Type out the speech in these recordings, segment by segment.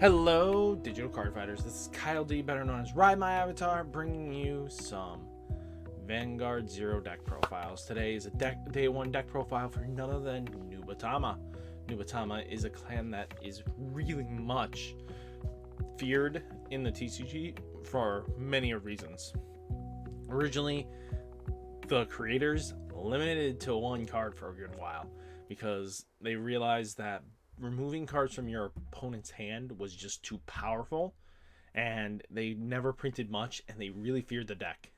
Hello, digital card fighters. This is Kyle D, better known as RideMyAvatar, bringing you some Vanguard Zero deck profiles. Today is a day one deck profile for none other than Nubatama. Nubatama is a clan that is really much feared in the TCG for many reasons. Originally, the creators limited it to one card for a good while because they realized that removing cards from your opponent's hand was just too powerful, and they never printed much, and they really feared the deck.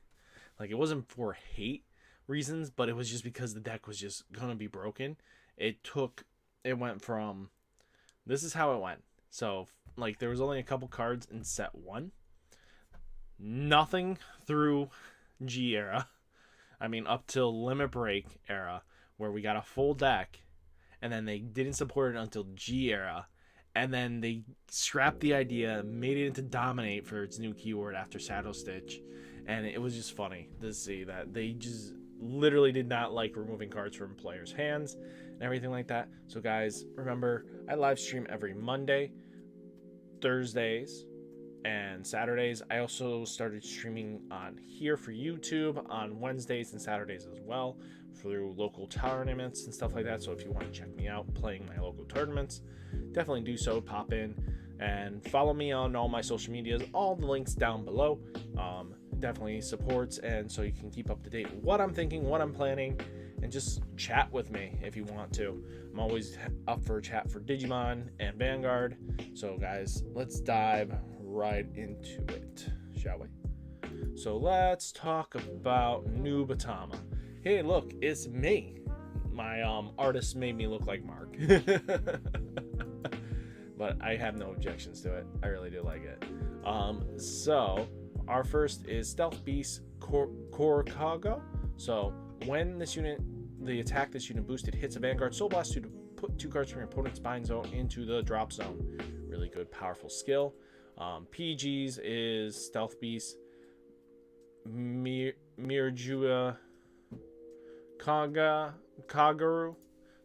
Like, it wasn't for hate reasons, but it was just because the deck was just gonna be broken. It went from, this is how it went. So like, there was only a couple cards in set 1, nothing through G era, up till Limit Break era, where we got a full deck, and then they didn't support it until G era, and then they scrapped the idea, made it into Dominate for its new keyword after Shadow Stitch, and it was just funny to see that they just literally did not like removing cards from players' hands and everything like that. So guys, remember, I live stream every Monday, Thursdays, and Saturdays. I also started streaming on here for YouTube on Wednesdays and Saturdays as well, through local tournaments and stuff like that. So if you want to check me out playing my local tournaments, definitely do so. Pop in and follow me on all my social medias, all the links down below. Definitely supports, and so you can keep up to date with what I'm thinking, what I'm planning, and just chat with me if you want to. I'm always up for a chat for Digimon and Vanguard. So guys, let's dive right into it, shall we? So let's talk about Nubatama. Hey, look, it's me. My artist made me look like Mark. But I have no objections to it. I really do like it. So our first is Stealth Beast Kujikiricongo. So when the attack this unit boosted hits a Vanguard Soul Blast to put 2 cards from your opponent's bind zone into the drop zone. Really good, powerful skill. PGs is Stealth Beast Mirjua Kagaru,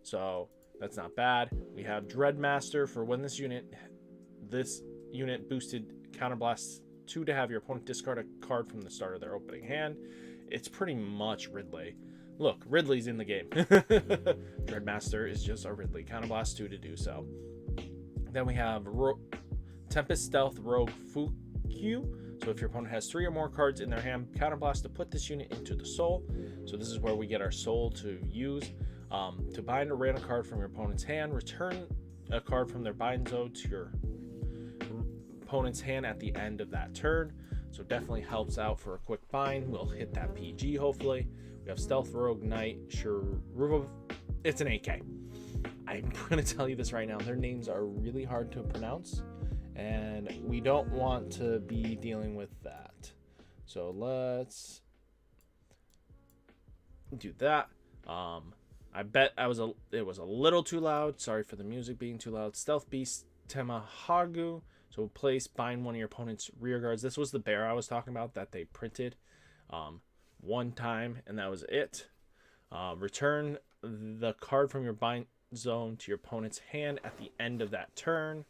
so that's not bad. We have Dreadmaster for when this unit boosted counterblasts 2 to have your opponent discard a card from the start of their opening hand. It's pretty much Ridley. Look, Ridley's in the game. Dreadmaster is just a Ridley. Counterblast 2 to do so. Then we have Tempest Stealth Rogue Fukyu. So if your opponent has 3 or more cards in their hand, counterblast to put this unit into the soul. So this is where we get our soul to use. To bind a random card from your opponent's hand, return a card from their bind zone to your opponent's hand at the end of that turn. So definitely helps out for a quick bind. We'll hit that PG hopefully. We have Stealth Rogue Knight, Shura. It's an AK. I'm going to tell you this right now. Their names are really hard to pronounce, and we don't want to be dealing with that. So let's do that. I bet it was a little too loud. Sorry for the music being too loud. Stealth Beast Temahagu. So place bind one of your opponent's rear guards. This was the bear I was talking about that they printed one time, and that was it. Return the card from your bind zone to your opponent's hand at the end of that turn.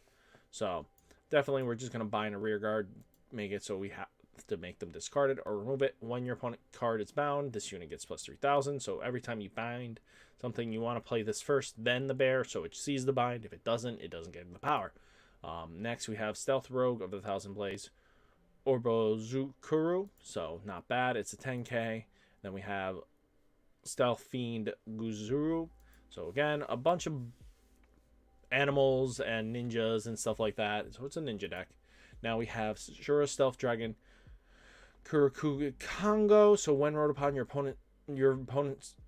So definitely we're just going to bind a rear guard, make it so we have to make them discard it or remove it. When your opponent card is bound, this unit gets plus 3,000. So every time you bind something, you want to play this first, then the bear, so it sees the bind. If it doesn't get the power. Next we have Stealth Rogue of the Thousand Blades Orbozukuru. So not bad. It's a 10k. Then we have Stealth Fiend Guzuru. So again, a bunch of animals and ninjas and stuff like that. So it's a ninja deck. Now we have Shura Stealth Dragon Kujikiricongo. So when wrote upon your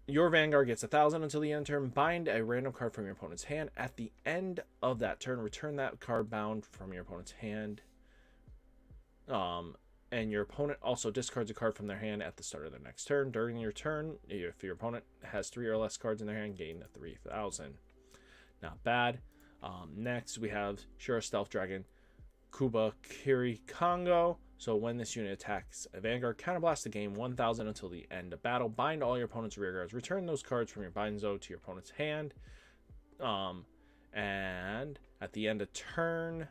Vanguard gets 1,000 until the end of turn. Bind a random card from your opponent's hand. At the end of that turn, return that card bound from your opponent's hand. And your opponent also discards a card from their hand at the start of their next turn. During your turn, if your opponent has 3 or less cards in their hand, gain the 3,000. Not bad. Next, we have Shura Stealth Dragon Kujikiricongo. So when this unit attacks a Vanguard, counterblast the game 1,000 until the end of battle. Bind all your opponent's rear guards. Return those cards from your bind zone to your opponent's hand. And at the end of turn,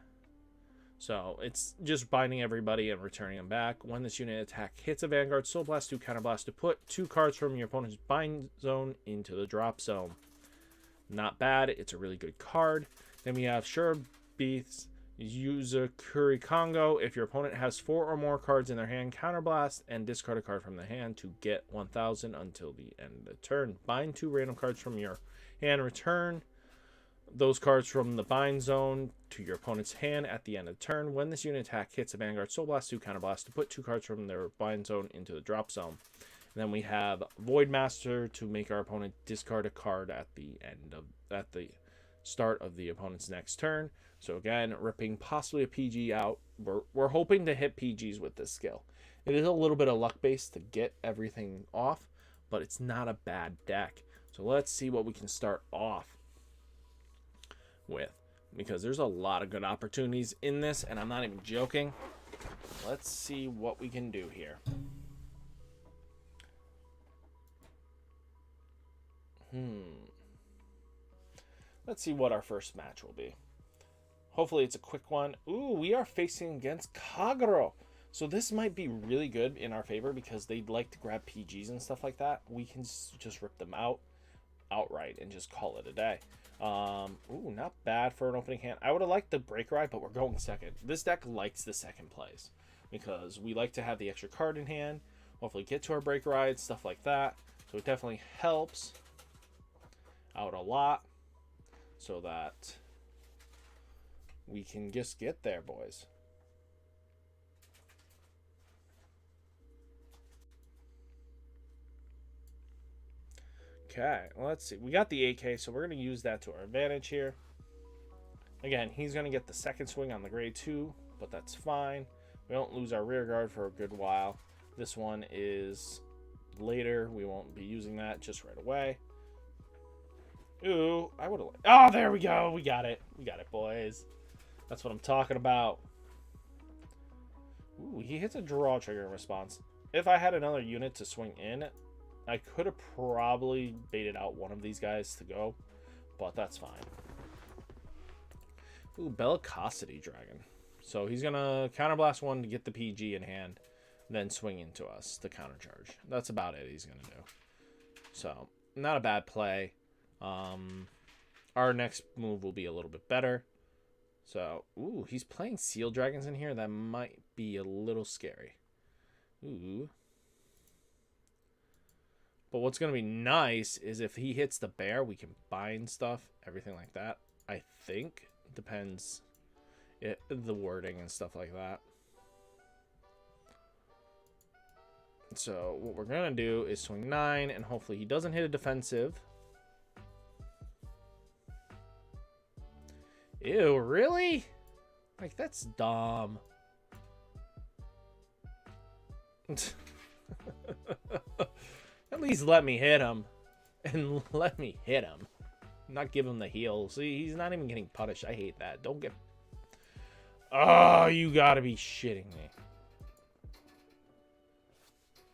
So it's just binding everybody and returning them back. When this unit attack hits a Vanguard, Soul Blast 2, Counter Blast to put 2 cards from your opponent's bind zone into the drop zone. Not bad. It's a really good card. Then we have Shura Kujikiricongo. If your opponent has 4 or more cards in their hand, counterblast and discard a card from the hand to get 1,000 until the end of the turn. Bind 2 random cards from your hand. Return those cards from the bind zone to your opponent's hand at the end of the turn. When this unit attack hits a Vanguard, Soul Blast 2, counterblast to put 2 cards from their bind zone into the drop zone. And then we have Void Master to make our opponent discard a card at the start of the opponent's next turn. So again, ripping possibly a PG out. We're hoping to hit PGs with this skill. It is a little bit of luck based to get everything off, but it's not a bad deck. So let's see what we can start off with, because there's a lot of good opportunities in this, and I'm not even joking. Let's see what we can do here. Let's see what our first match will be. Hopefully it's a quick one. Ooh, we are facing against Kagero. So this might be really good in our favor because they'd like to grab PGs and stuff like that. We can just rip them outright and just call it a day. Ooh, not bad for an opening hand. I would have liked the break ride, but we're going second. This deck likes the second place because we like to have the extra card in hand. Hopefully get to our break ride, stuff like that. So it definitely helps out a lot so that we can just get there, boys. Okay, let's see. We got the AK, so we're going to use that to our advantage here. Again, he's going to get the second swing on the grade 2, but that's fine. We don't lose our rear guard for a good while. This one is later. We won't be using that just right away. Ooh, I would have... Oh, there we go. We got it. We got it, boys. That's what I'm talking about. Ooh, he hits a draw trigger in response. If I had another unit to swing in, I could have probably baited out one of these guys to go, but that's fine. Ooh, Bellicosity Dragon. So he's going to counterblast 1 to get the PG in hand, then swing into us to countercharge. That's about it he's going to do. So, not a bad play. Our next move will be a little bit better. So, ooh, he's playing Seal Dragons in here. That might be a little scary. Ooh. But what's going to be nice is if he hits the bear, we can bind stuff, everything like that. I think. Depends. The wording and stuff like that. So what we're going to do is swing 9, and hopefully he doesn't hit a defensive. Ew, really? Like, that's dumb. At least let me hit him. And let me hit him. Not give him the heal. See, he's not even getting punished. I hate that. Don't get... Oh, you gotta be shitting me.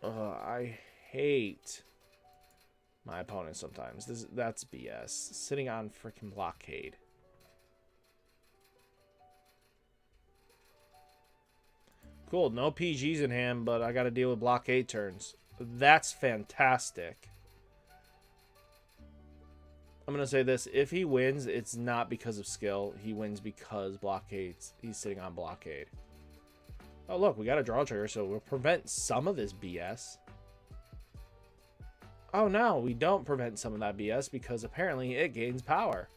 I hate my opponent sometimes. That's BS. Sitting on freaking blockade. Cool, no PGs in hand, but I gotta deal with blockade turns. That's fantastic. I'm going to say this. If he wins, it's not because of skill. He wins because blockades. He's sitting on blockade. Oh, look. We got a draw trigger, so we'll prevent some of this BS. Oh, no. We don't prevent some of that BS because apparently it gains power.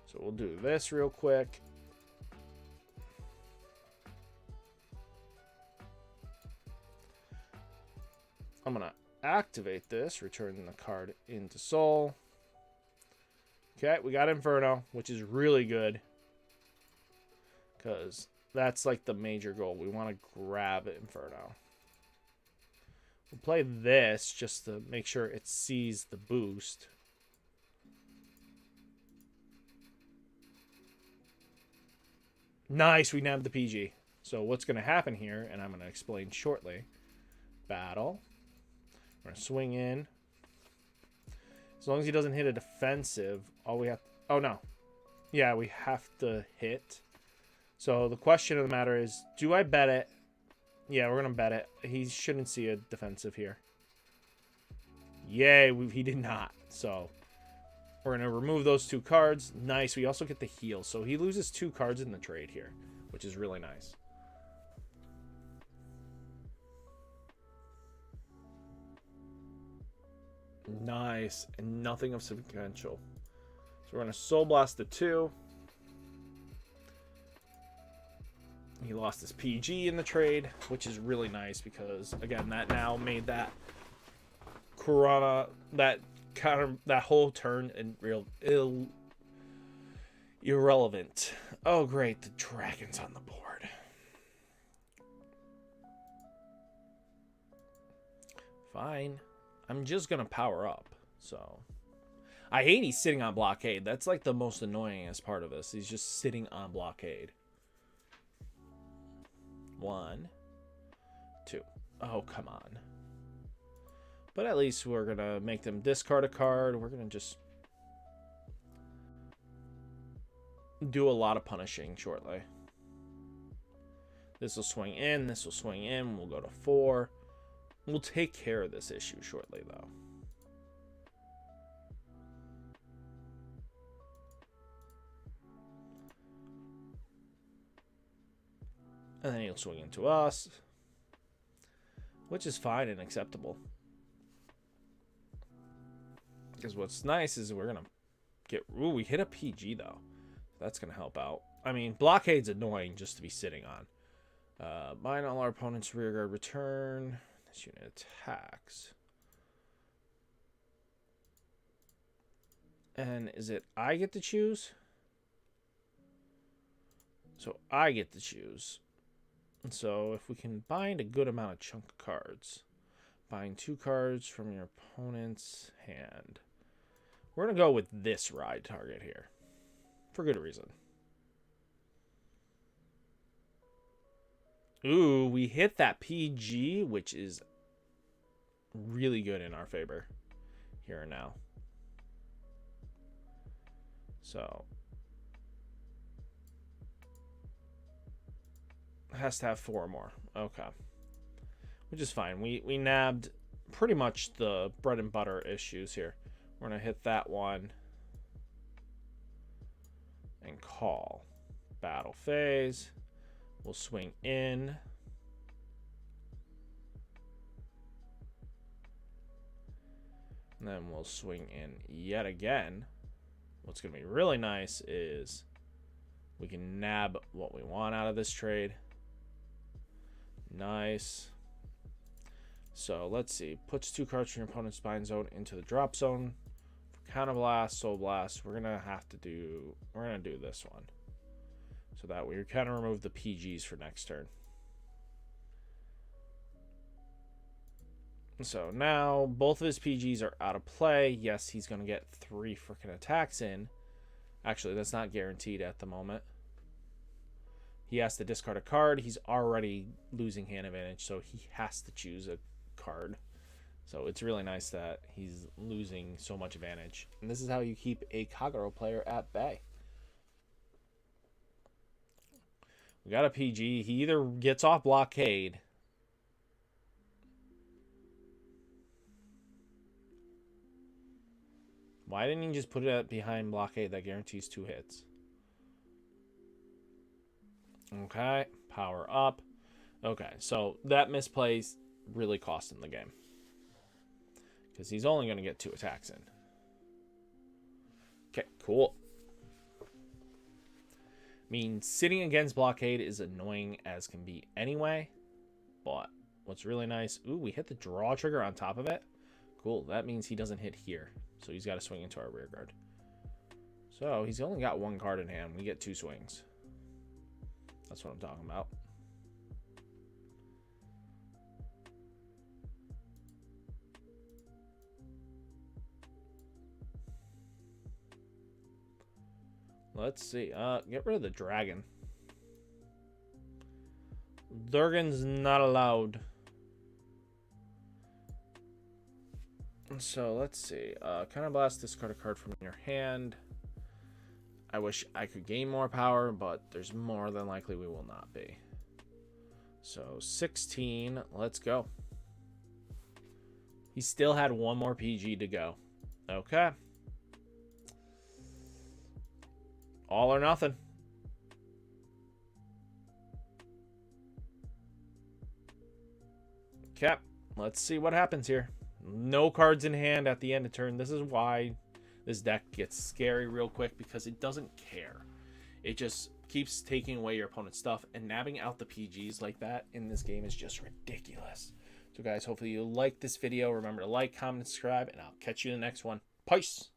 So we'll do this real quick. I'm going to activate this, return the card into Soul. Okay, we got Inferno, which is really good. Because that's like the major goal. We want to grab Inferno. We'll play this just to make sure it sees the boost. Nice, we nabbed the PG. So what's going to happen here, and I'm going to explain shortly. Battle. We're going to swing in As long as he doesn't hit a defensive, all we have... Oh, no. Yeah, we have to hit. So the question of the matter is, do I bet it? Yeah, we're going to bet it. He shouldn't see a defensive here. Yay, he did not. So we're going to remove those 2 cards. Nice. We also get the heal. So he loses 2 cards in the trade here, which is really nice. Nice. And nothing of potential. So we're going to Soul Blast the 2. He lost his PG in the trade, which is really nice because, again, that now made that Corona, that whole turn and irrelevant. Oh, great. The dragon's on the board. Fine. I'm just going to power up. So I hate he's sitting on blockade. That's like the most annoyingest part of this. He's just sitting on blockade. 1, 2. Oh, come on. But at least we're going to make them discard a card. We're going to just do a lot of punishing shortly. This will swing in. This will swing in. We'll go to 4. We'll take care of this issue shortly, though. And then he'll swing into us, which is fine and acceptable. Because what's nice is we're going to get... Ooh, we hit a PG, though. That's going to help out. I mean, blockade's annoying just to be sitting on. Bind all our opponent's rearguard return. This unit attacks. And is it I get to choose? So I get to choose. So if we can bind a good amount of chunk of cards, bind 2 cards from your opponent's hand. We're going to go with this ride target here for good reason. Ooh, we hit that PG, which is really good in our favor here and now. So has to have 4 or more. Okay. Which is fine. We nabbed pretty much the bread and butter issues here. We're going to hit that one. And call. Battle phase. We'll swing in. And then we'll swing in yet again. What's going to be really nice is we can nab what we want out of this trade. Nice. So let's see. Puts 2 cards from your opponent's bind zone into the drop zone. Counterblast, Soul Blast. We're gonna do this one. So that we kind of remove the PGs for next turn. So now both of his PGs are out of play. Yes, he's gonna get 3 freaking attacks in. Actually, that's not guaranteed at the moment. He has to discard a card. He's already losing hand advantage, so he has to choose a card. So it's really nice that he's losing so much advantage. And this is how you keep a Kagero player at bay. We got a PG. He either gets off blockade. Why didn't he just put it behind blockade that guarantees 2 hits? Okay, power up. Okay, so that misplays really cost him the game. Because he's only going to get 2 attacks in. Okay, cool. I mean, sitting against blockade is annoying as can be anyway. But what's really nice... Ooh, we hit the draw trigger on top of it. Cool, that means he doesn't hit here. So he's got to swing into our rear guard. So he's only got 1 card in hand. We get 2 swings. That's what I'm talking about. Let's see. Get rid of the dragon. Durgan's not allowed. So let's see. Counterblast, discard a card from your hand. I wish I could gain more power, but there's more than likely we will not be. So 16, let's go. He still had one more PG to go. Okay. All or nothing. Okay, let's see what happens here. No cards in hand at the end of turn. This is why this deck gets scary real quick, because it doesn't care. It just keeps taking away your opponent's stuff, and nabbing out the PGs like that in this game is just ridiculous. So guys, hopefully you liked this video. Remember to like, comment, and subscribe, and I'll catch you in the next one. Peace!